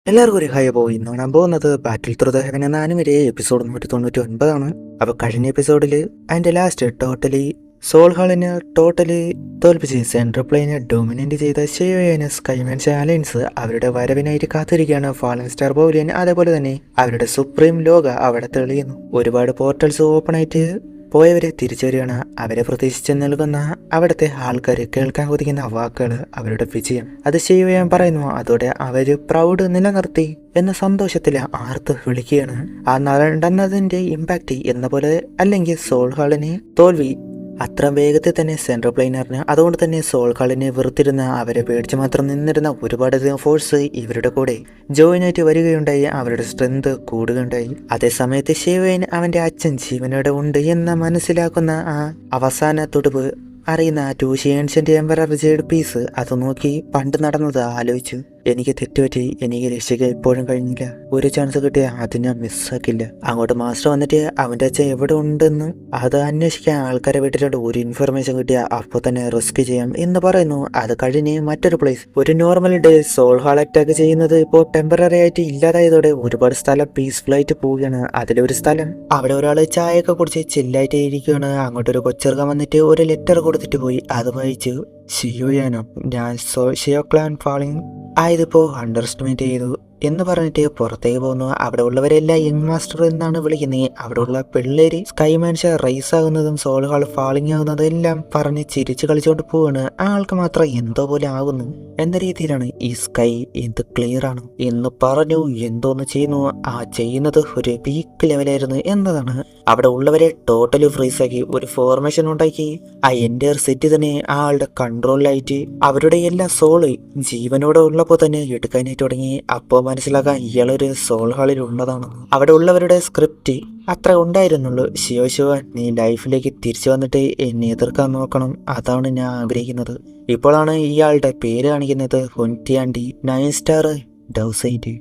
എല്ലാവർക്കും ഒരു ഹായ് പോയി ഇന്ന് കാണാൻ പോകുന്നത് ബാറ്റിൽ ത്രൂ ദ ഹെവൻ എന്ന ആനിമയിലെ എപ്പിസോഡ് 199 അപ്പോൾ കഴിഞ്ഞ എപ്പിസോഡിൽ അതിന്റെ ലാസ്റ്റ് സോൾ ഹാളിനെ തോൽപ്പിച്ച് സെൻട്രൽ പ്ലെയിനെ ഡൊമിനന്റ് ചെയ്ത ഷിയോയന് സ്കൈമാൻസ് അലയൻസ് അവരുടെ വരവിനായിട്ട് കാത്തിരിക്കുകയാണ്. ഫാലൻ സ്റ്റാർ ബൗലിയൻ അതേപോലെ തന്നെ അവരുടെ സുപ്രീം ലോക അവിടെ തെളിയുന്നു. ഒരുപാട് പോർട്ടൽസ് ഓപ്പൺ ആയിട്ട് പോയവരെ തിരിച്ചു വരികയാണ്. അവരെ പ്രതീക്ഷിച്ച് നൽകുന്ന അവിടുത്തെ ആൾക്കാർ കേൾക്കാൻ കൊതിക്കുന്ന വാക്കുകൾ അവരുടെ വിജയം അത് ചെയ്യാൻ പറയുന്നു. അതോടെ അവര് പ്രൗഡ് നിലനിർത്തി എന്ന സന്തോഷത്തിൽ ആർത്ത് വിളിക്കുകയാണ്. ആ നടന്നതിന്റെ ഇമ്പാക്റ്റ് എന്ന പോലെ അല്ലെങ്കിൽ സോൾ ഹാളിനെ തോൽവി അത്ര വേഗത്തിൽ തന്നെ സെൻട്രൽ പ്ലെയിനറിന്, അതുകൊണ്ട് തന്നെ സോൾ ഹാളിനെ വെറുത്തിരുന്ന അവരെ പേടിച്ച് മാത്രം നിന്നിരുന്ന ഒരുപാടധികം ഫോഴ്സ് ഇവരുടെ കൂടെ ജോയിനായിട്ട് വരികയുണ്ടായി. അവരുടെ സ്ട്രെങ്ത് കൂടുകയുണ്ടായി. അതേസമയത്ത് ഷിവൈൻ അവന്റെ അച്ഛൻ ജീവനോടെ ഉണ്ട് എന്ന് മനസ്സിലാക്കുന്ന ആ അവസാന തുടുപ്പ് അറിയുന്ന ടൂഷിയൻഷ്യൻ്റെ എംപറർ ജേഡ് പീസ് അത് നോക്കി പണ്ട് നടന്നത് ആലോചിച്ചു. എനിക്ക് തെറ്റുപറ്റി, എനിക്ക് രക്ഷിക്കാൻ ഇപ്പോഴും കഴിഞ്ഞില്ല. ഒരു ചാൻസ് കിട്ടിയ അത് ഞാൻ മിസ്സാക്കില്ല. അങ്ങോട്ട് മാസ്റ്റർ വന്നിട്ട് അവന്റെ അച്ഛൻ എവിടെ ഉണ്ടെന്ന് അത് അന്വേഷിക്കാൻ ആൾക്കാരെ വിട്ടിട്ടുണ്ട്. ഒരു ഇൻഫർമേഷൻ കിട്ടിയ അപ്പോൾ തന്നെ റിസ്ക് ചെയ്യാം എന്ന് പറയുന്നു. അത് കഴിഞ്ഞ് മറ്റൊരു പ്ലേസ്, ഒരു നോർമൽ ഡേ സോൾ ഹാൾ അറ്റാക്ക് ചെയ്യുന്നത് ഇപ്പോൾ ടെമ്പററി ആയിട്ട് ഇല്ലാതായതോടെ ഒരുപാട് സ്ഥലം പീസ്ഫുൾ ആയിട്ട് പോവുകയാണ്. അതിലൊരു സ്ഥലം അവിടെ ഒരാൾ ചായയൊക്കെ കുടിച്ച് ചില്ലായിട്ട് ഇരിക്കുകയാണ്. അങ്ങോട്ടൊരു കൊച്ചെറുക്കാൻ വന്നിട്ട് ഒരു ലെറ്റർ കൊടുത്തിട്ട് പോയി. അത് വായിച്ചു. ഷിയോയാനോ, ഞാൻ ഷിയോ ക്ലാൻ ഫാളിങ് ആയതിപ്പോ അണ്ടർ എസ്റ്റിമേറ്റ് ചെയ്തു എന്ന് പറഞ്ഞിട്ട് പുറത്തേക്ക് പോകുന്നു. അവിടെ ഉള്ളവരെല്ലാം യങ് മാസ്റ്റർ എന്നാണ് വിളിക്കുന്നത്. അവിടെ ഉള്ള പിള്ളേര് സ്കൈ മാൻഷ റൈസ് ആകുന്നതും സോൾ ഹാൾ ഫാളിങ് ആകുന്നതും എല്ലാം പറഞ്ഞ് ചിരിച്ചു കളിച്ചുകൊണ്ട് പോവാണ്. ആ ആൾക്ക് മാത്രം എന്തോ പോലെ ആകുന്നു എന്ന രീതിയിലാണ് ഈ സ്കൈ എന്ത് ക്ലിയർ ആണ് എന്ന് പറഞ്ഞു എന്തോന്ന് ചെയ്യുന്നു. ആ ചെയ്യുന്നത് ഒരു പീക്ക് ലെവലായിരുന്നു എന്നതാണ്. അവിടെ ഉള്ളവരെ ടോട്ടലി ഫ്രീസ് ആക്കി ഒരു ഫോർമേഷൻ ഉണ്ടാക്കി ആ എൻ്റയർ സെറ്റ് തന്നെ ആ ആളുടെ കൺട്രോളിലായിട്ട് അവരുടെ എല്ലാ സോള് ജീവനോടെ ഉള്ളപ്പോൾ തന്നെ എടുക്കാനായിട്ട് തുടങ്ങി. അപ്പോൾ മനസ്സിലാക്കാൻ ഇയാളൊരു സോൾ ഹാളിൽ ഉള്ളതാണ്. അവിടെ ഉള്ളവരുടെ സ്ക്രിപ്റ്റ് അത്ര ഉണ്ടായിരുന്നുള്ളൂ. ശിവ നീ ലൈഫിലേക്ക് തിരിച്ചു വന്നിട്ട് എന്നെ എതിർക്കാൻ നോക്കണം, അതാണ് ഞാൻ ആഗ്രഹിക്കുന്നത്. ഇപ്പോഴാണ് ഇയാളുടെ പേര് കാണിക്കുന്നത്. ഹുൻറ്റിയാൻഡി 9 സ്റ്റാർ ഡൗസൈറ്റ്.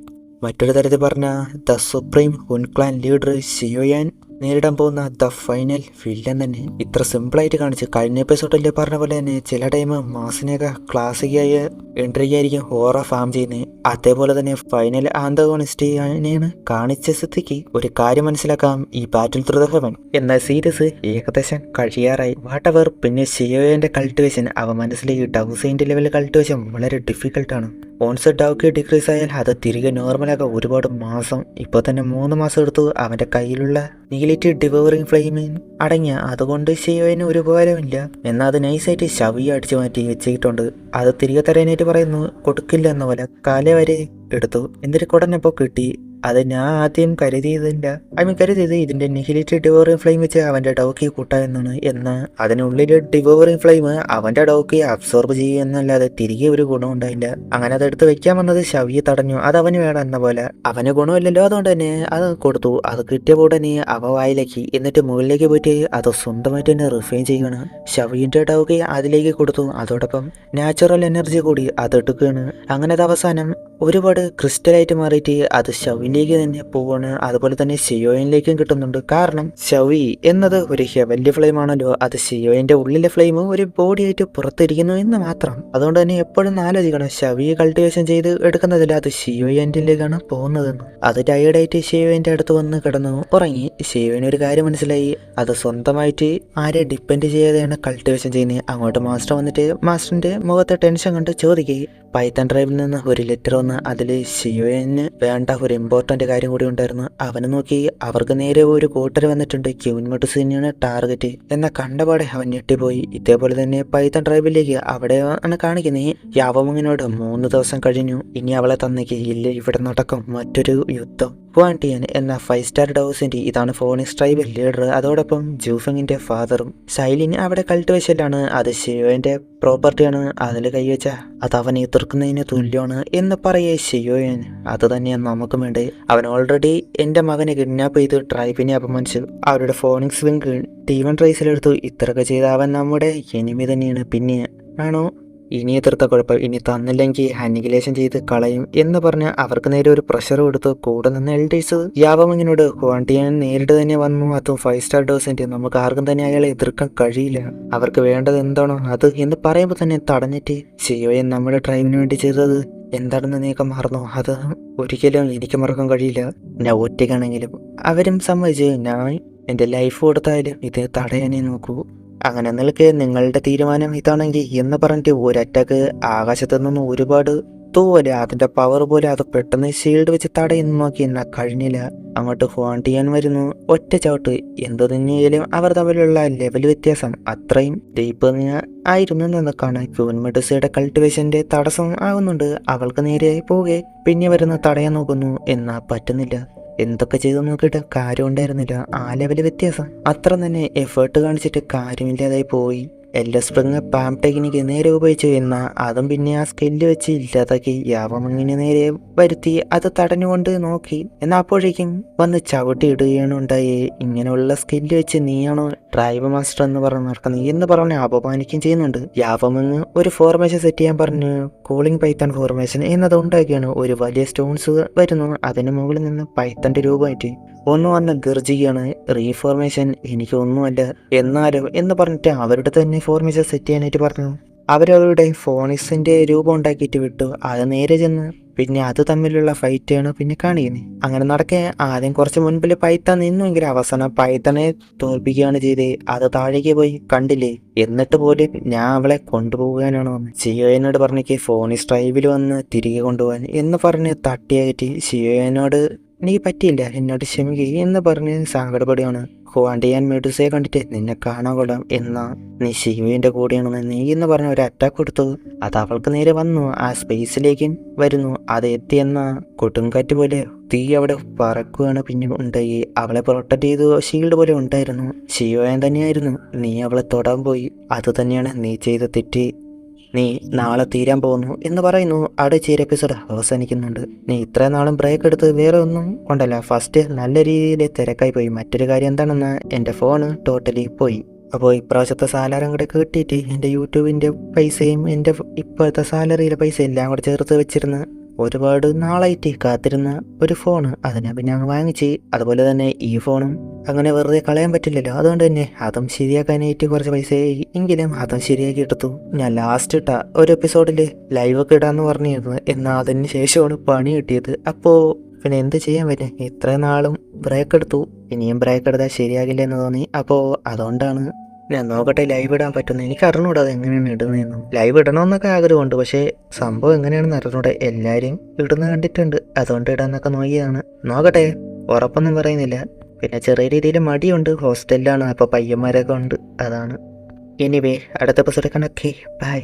മറ്റൊരു തരത്തിൽ പറഞ്ഞ ദ സുപ്രീം ഹുൻ ക്ലാൻ ലീഡർ ഷിയോയാൻ നേരിടാൻ പോകുന്ന ദ ഫൈനൽ വില്ലൻ തന്നെ. ഇത്ര സിമ്പിളായിട്ട് കാണിച്ച് കഴിഞ്ഞ എപ്പിസോഡിൽ പറഞ്ഞ പോലെ തന്നെ ചില ടൈം മാസിനെയൊക്കെ ക്ലാസിക്കായ എൻട്രി ആയിരിക്കും ഹോറർ ഫാം ചെയ്യുന്നത്. അതേപോലെ തന്നെ ഫൈനൽ ആന്തഗോണിസ്റ്റിനെയാണ് കാണിച്ച സ്ഥിതിക്ക് ഒരു കാര്യം മനസ്സിലാക്കാം. ഈ ബാറ്റിൽ ത്രൂ ദ ഹെവൻ എന്ന സീരീസ് ഏകദേശം കഴിയാറായി. വാട്ടവർ. പിന്നെ ഷിയോയുടെ കൾട്ടിവേഷൻ അവ മനസ്സിലേക്ക് ഡൗസൈൻ്റെ ലെവൽ കൾട്ടിവേഷൻ വളരെ ഡിഫിക്കൽട്ടാണ്. ഓൺസ് ഡൗക്ക് ഡിക്രീസ് ആയാൽ അത് തിരികെ നോർമലാക്കാൻ ഒരുപാട് മാസം, ഇപ്പോൾ തന്നെ 3 മാസം എടുത്തു. അവൻ്റെ കയ്യിലുള്ള നീലിറ്റ് ഡിവോറിങ് ഫ്ലെയിമിൻ അടങ്ങിയ അതുകൊണ്ട് ഷിയോയിന് ഒരു ഉപകാരമില്ല. എന്നാൽ അത് നൈസായിട്ട് ഷവി അടിച്ചു മാറ്റി വെച്ചിട്ടുണ്ട്. അത് തിരികെ തരാനായിട്ട് പറയുന്നു. കൊടുക്കില്ല എന്ന പോലെ കാല വരെ എടുത്തു. എന്നിട്ട് കൊടനപ്പോൾ കിട്ടി. അത് ഞാൻ ആദ്യം കരുതിയത് ഇതിന്റെ നിഹിലിറ്റ് ഡിവോറിങ് ഫ്ലെയിം വെച്ച് അവന്റെ ഡൗക്കി കൂട്ടാമെന്നാണ്. എന്നാൽ അതിനുള്ളിൽ ഡിവോറിങ് ഫ്ലെയിം അവന്റെ ഡൗക്കി അബ്സോർബ് ചെയ്യുന്നല്ലാതെ തിരികെ ഒരു ഗുണം ഉണ്ടായില്ല. അങ്ങനെ അതെടുത്ത് വെക്കാൻ വന്നത് ഷവിയെ തടഞ്ഞു. അത് അവന് വേണം എന്ന പോലെ. അവന് ഗുണമില്ലല്ലോ, അതുകൊണ്ട് തന്നെ അത് കൊടുത്തു. അത് കിട്ടിയ ഉടനെ അവ വായിലേക്ക്, എന്നിട്ട് മുകളിലേക്ക് പോയിട്ട് അത് സ്വന്തമായിട്ട് തന്നെ റിഫൈൻ ചെയ്യുകയാണ്. ഷവിന്റെ ഡൗക്കി അതിലേക്ക് കൊടുത്തു. അതോടൊപ്പം നാച്ചുറൽ എനർജി കൂടി അതെടുക്കുകയാണ്. അങ്ങനെ അത് അവസാനം ഒരുപാട് ക്രിസ്റ്റലായിട്ട് മാറിയിട്ട് അത് ഷവിലേക്ക് തന്നെ പോവാണ്. അതുപോലെ തന്നെ ഷിയോയിനിലേക്കും കിട്ടുന്നുണ്ട്. കാരണം ഷവി എന്നത് ഒരു ഹെവൻലി ഫ്ലെയിം ആണല്ലോ. അത് ഷിയോയിന്റെ ഉള്ളിലെ ഫ്ലെയിം ഒരു ബോഡി ആയിട്ട് പുറത്തിരിക്കുന്നു എന്ന് മാത്രം. അതുകൊണ്ട് തന്നെ എപ്പോഴും ആലോചിക്കണം, ഷവി കൾട്ടിവേഷൻ ചെയ്ത് എടുക്കുന്നതില്ല, അത് ഷിയോയിന്റിലേക്കാണ് പോകുന്നതെന്ന്. അത് ടയേർഡായിട്ട് ഷിയോയിന്റെ അടുത്ത് വന്ന് കിടന്നു ഉറങ്ങി. ഷിയോയിന് ഒരു കാര്യം മനസ്സിലായി, അത് സ്വന്തമായിട്ട് ആരെ ഡിപ്പെൻഡ് ചെയ്യാതെയാണ് കൾട്ടിവേഷൻ ചെയ്യുന്നത്. അങ്ങോട്ട് മാസ്റ്റർ വന്നിട്ട് മാസ്റ്ററിന്റെ മുഖത്തെ ടെൻഷൻ കണ്ട് ചോദിക്കുകയും പൈത്തൺ ഡ്രൈവിൽ നിന്ന് ഒരു ലെറ്റർ വന്ന് അതിൽ ഷിയോയിന് വേണ്ട ഒരു ഇമ്പോർട്ടൻ്റ് കാര്യം കൂടി ഉണ്ടായിരുന്നു. അവനെ നോക്കി അവർക്ക് നേരെ ഒരു കൂട്ടർ വന്നിട്ടുണ്ട്. ക്യൂൻമോട്ടസിനെയാണ് ടാർഗറ്റ് എന്ന കണ്ടപാടെ അവൻ ഞെട്ടിപ്പോയി. ഇതേപോലെ തന്നെ പൈത്തൺ ഡ്രൈവിലേക്ക് അവിടെയാണ് കാണിക്കുന്നത്. യാവമുങ്ങിനോട് 3 ദിവസം കഴിഞ്ഞു, ഇനി അവളെ തന്നേക്ക്, ഇല്ല ഇവിടെ നടക്കും മറ്റൊരു യുദ്ധം. ഹുവാൻടിയൻ എന്ന 5 സ്റ്റാർ ഡൗസിന്റെ ഇതാണ് ഫോണിക്സ് ട്രൈബൽ ലീഡർ. അതോടൊപ്പം ജൂഫങ്ങിന്റെ ഫാദറും. ഷൈലിൻ അവിടെ കൾട്ടിവേഷനിലാണ്. അത് ഷിയോയുടെ പ്രോപ്പർട്ടിയാണ്. അതിൽ കൈവച്ച അത് അവനെ എതിർക്കുന്നതിന് തുല്യമാണ് എന്ന് പറയേ ഷിയോയൻ. അത് തന്നെയാണ് നമുക്കും വേണ്ടേ. അവൻ ഓൾറെഡി എൻ്റെ മകനെ കിഡ്നാപ്പ് ചെയ്ത് ട്രൈബിനെ അപമാനിച്ചു. അവരുടെ ഫോണിക്സ് വിങ് T1 റേസിലെടുത്തു. ഇത്രയൊക്കെ ചെയ്ത അവൻ നമ്മുടെ എനിമി തന്നെയാണ്. പിന്നെ ആണോ ഇനി എതിർത്ത കുഴപ്പം, ഇനി തന്നില്ലെങ്കിൽ അനിഹിലേഷൻ ചെയ്ത് കളയും എന്ന് പറഞ്ഞ് അവർക്ക് നേരെ ഒരു പ്രഷർ കൊടുത്തു. കൂടെ നിന്ന് എൽഡേഴ്സ് യാവമിങ്ങിനോട് ഹുവാണ്ടിയാൻ നേരിട്ട് തന്നെ വന്നു. അതും 5 സ്റ്റാർ ഡോസന്റ്. നമുക്ക് ആർക്കും തന്നെ അയാളെ എതിർക്കാൻ കഴിയില്ല. അവർക്ക് വേണ്ടത് എന്താണോ അത് എന്ന് പറയുമ്പോൾ തന്നെ തടഞ്ഞിട്ട്, ഷിയോയെ നമ്മുടെ ട്രൈബിന് വേണ്ടി ചെയ്തത് എന്താണെന്ന് നീക്കം മറന്നോ? അത് ഒരിക്കലും എനിക്ക് മറക്കാൻ കഴിയില്ല. ഞാൻ ഒറ്റയ്ക്കാണെങ്കിലും അവരും സമ്മതിച്ച് ഞാൻ എൻ്റെ ലൈഫ് കൊടുത്തായാലും ഇത് തടയാനേ നോക്കൂ. അങ്ങനെ നിൽക്കെ നിങ്ങളുടെ തീരുമാനം ഇതാണെങ്കിൽ എന്ന് പറഞ്ഞിട്ട് ഒരു അറ്റാക്ക് ആകാശത്തു നിന്നും ഒരുപാട് തൂവല്, അതിന്റെ പവർ പോലെ അത് പെട്ടെന്ന് ഷീൽഡ് വെച്ച് തടയുന്നു. നോക്കി എന്നാൽ കഴിഞ്ഞില്ല. അങ്ങോട്ട് ഹോണ്ടിയാൻ വരുന്നു, ഒറ്റ ചവിട്ട്. എന്തു തന്നെയാലും അവർ തമ്മിലുള്ള ലെവൽ വ്യത്യാസം അത്രയും ഡീപ്പ് ആയിരുന്നു എന്ന് കാണാൻ. ക്യൂൻ മെഡുസയുടെ കൾട്ടിവേഷന്റെ തടസ്സം ആവുന്നുണ്ട്. അവൾക്ക് നേരെയായി പോകെ പിന്നെ വരുന്ന തടയാൻ നോക്കുന്നു, എന്നാൽ പറ്റുന്നില്ല. എന്തൊക്കെ ചെയ്തു നോക്കിയിട്ട് കാര്യം ഉണ്ടായിരുന്നില്ല. ആ ലെവല് വ്യത്യാസം അത്ര തന്നെ എഫേർട്ട് കാണിച്ചിട്ട് കാര്യമില്ലാതായി പോയി. എല്ലാ സ്പ്രിങ് പാം ടെക്നിക്ക് നേരെ ഉപയോഗിച്ചു. എന്നാൽ അതും പിന്നെ ആ സ്കില്ല് വെച്ച് ഇല്ലാതാക്കി. യാവമങ്ങിന് നേരെ വരുത്തി അത് തടഞ്ഞുകൊണ്ട് നോക്കി. എന്നാൽ അപ്പോഴേക്കും വന്ന് ചവിട്ടി ഇടുകയാണ് ഉണ്ടായി. ഇങ്ങനെയുള്ള സ്കില്ല് വെച്ച് നീയാണോ ഡ്രൈവ് മാസ്റ്റർ എന്ന് പറഞ്ഞ് നടക്കുന്നത് എന്ന് പറഞ്ഞ് അപമാനിക്കുകയും ചെയ്യുന്നുണ്ട്. യാവമങ്ങ് ഒരു ഫോർമേഷൻ സെറ്റ് ചെയ്യാൻ പറഞ്ഞ് കൂളിംഗ് പൈത്തൺ ഫോർമേഷൻ എന്നത് ഉണ്ടാക്കിയാണ്. ഒരു വലിയ സ്റ്റോൺസ് വരുന്നു, അതിന് മുകളിൽ നിന്ന് പൈത്തന്റെ രൂപമായിട്ട് ഒന്ന് വന്ന് ഗർജിക്കുകയാണ്. റീഫോർമേഷൻ എനിക്ക് ഒന്നുമല്ല എന്നാലും എന്ന് പറഞ്ഞിട്ട് അവരുടെ തന്നെ ഫോർമേഷൻ സെറ്റ് ചെയ്യാനായിട്ട് പറഞ്ഞു. അവരവരുടെ ഫോണിക്സിന്റെ രൂപം ഉണ്ടാക്കിയിട്ട് വിട്ടു. അത് നേരെ ചെന്ന് പിന്നെ അത് തമ്മിലുള്ള ഫൈറ്റാണ് പിന്നെ കാണിക്കുന്നത്. അങ്ങനെ നടക്കെ ആദ്യം കുറച്ച് മുൻപിൽ പൈത്തൺ നിന്നുവെങ്കിൽ അവസാനം പൈത്തനെ തോൽപ്പിക്കുകയാണ് ചെയ്തത്. അത് താഴേക്ക് പോയി കണ്ടില്ലേ, എന്നിട്ട് പോലും ഞാൻ അവളെ കൊണ്ടുപോകാനാണ് വന്നത്. ഷിയോയോട് പറഞ്ഞേക്ക് ഫോണിക്സ് ഡ്രൈവിൽ വന്ന് തിരികെ കൊണ്ടുപോകാൻ എന്ന് പറഞ്ഞ് തട്ടിയായിട്ട് ഷിയോയോട് എനിക്ക് പറ്റിയില്ല, എന്നോട് ക്ഷമിക്കുക എന്ന് പറഞ്ഞ് സങ്കടപ്പെടുകയാണ്. ഹുവാണ്ടിയാൻ മെഡുസയെ കണ്ടിട്ട് നിന്നെ കാണാൻ കൊള്ളാം, എന്നാ നീ ഷിയോയുടെ കൂടെയാണെന്ന് നീ എന്ന് പറഞ്ഞ ഒരു അറ്റാക്ക് കൊടുത്തു. അത് അവൾക്ക് നേരെ വന്നു. ആ സ്പേസിലേക്ക് വരുന്നു. അത് എത്തിയെന്ന കൊടുങ്കാറ്റ് പോലെ തീ അവിടെ പറക്കുകയാണ്. പിന്നെ ഉണ്ടായി അവളെ പ്രൊട്ടക്ട് ചെയ്തു ഷീൽഡ് പോലെ ഉണ്ടായിരുന്നു. ഷിയോയൻ തന്നെയായിരുന്നു. നീ അവളെ തൊടാൻ പോയി, അത് തന്നെയാണ് നീ ചെയ്ത തെറ്റ്. നീ നാളെ തീരാൻ പോകുന്നു എന്ന് പറയുന്നു. അവിടെ ഈ എപ്പിസോഡ് അവസാനിക്കുന്നുണ്ട്. നീ ഇത്രയും നാളും ബ്രേക്ക് എടുത്ത് വേറെ ഒന്നും കൊണ്ടല്ല, ഫസ്റ്റ് നല്ല രീതിയിൽ തിരക്കായി പോയി. മറ്റൊരു കാര്യം എന്താണെന്ന് എൻ്റെ ഫോണ് ടോട്ടലി പോയി. അപ്പോൾ ഇപ്രാവശ്യത്തെ സാലറി കൂടെ കിട്ടിയിട്ട് എൻ്റെ യൂട്യൂബിൻ്റെ പൈസയും എൻ്റെ ഇപ്പോഴത്തെ സാലറിയിലെ പൈസ എല്ലാം കൂടെ ചേർത്ത് വെച്ചിരുന്ന് ഒരുപാട് നാളായിട്ട് കാത്തിരുന്ന ഒരു ഫോണ് അതിനെ പിന്നെ അങ്ങ് വാങ്ങിച്ച്. അതുപോലെ തന്നെ ഈ ഫോണും അങ്ങനെ വെറുതെ കളയാൻ പറ്റില്ലല്ലോ. അതുകൊണ്ട് തന്നെ അതും ശരിയാക്കാനായിട്ട് കുറച്ച് പൈസ എങ്കിലും അതും ശരിയാക്കി എടുത്തു. ഞാൻ ലാസ്റ്റ് ഇട്ട ഒരു എപ്പിസോഡിൽ ലൈവൊക്കെ ഇടാന്ന് പറഞ്ഞിരുന്നു. എന്നാൽ അതിന് ശേഷമാണ് പണി കിട്ടിയത്. അപ്പോൾ പിന്നെ എന്ത് ചെയ്യാൻ പറ്റും, ഇത്രയും നാളും ബ്രേക്ക് എടുത്തു, ഇനിയും ബ്രേക്ക് എടുത്താൽ ശരിയാകില്ല എന്ന് തോന്നി. അപ്പോൾ അതുകൊണ്ടാണ് ഞാൻ നോക്കട്ടെ ലൈവ് ഇടാൻ പറ്റുന്നത്. എനിക്ക് അറിഞ്ഞൂടാ അത് എങ്ങനെയാണ് ഇടുന്നതെന്നും. ലൈവ് ഇടണമെന്നൊക്കെ ആഗ്രഹമുണ്ട്, പക്ഷേ സംഭവം എങ്ങനെയാണെന്ന് അറിഞ്ഞൂടെ. എല്ലാവരും ഇടുന്ന കണ്ടിട്ടുണ്ട്, അതുകൊണ്ട് ഇടാന്നൊക്കെ നോക്കിയതാണ്. നോക്കട്ടെ, ഉറപ്പൊന്നും പറയുന്നില്ല. പിന്നെ ചെറിയ രീതിയിൽ മടിയുണ്ട്, ഹോസ്റ്റലിലാണ്, അപ്പോൾ പയ്യന്മാരൊക്കെ ഉണ്ട്, അതാണ്. എനിവേ അടുത്ത എപ്പിസോഡ് കണക്കെ ബൈ.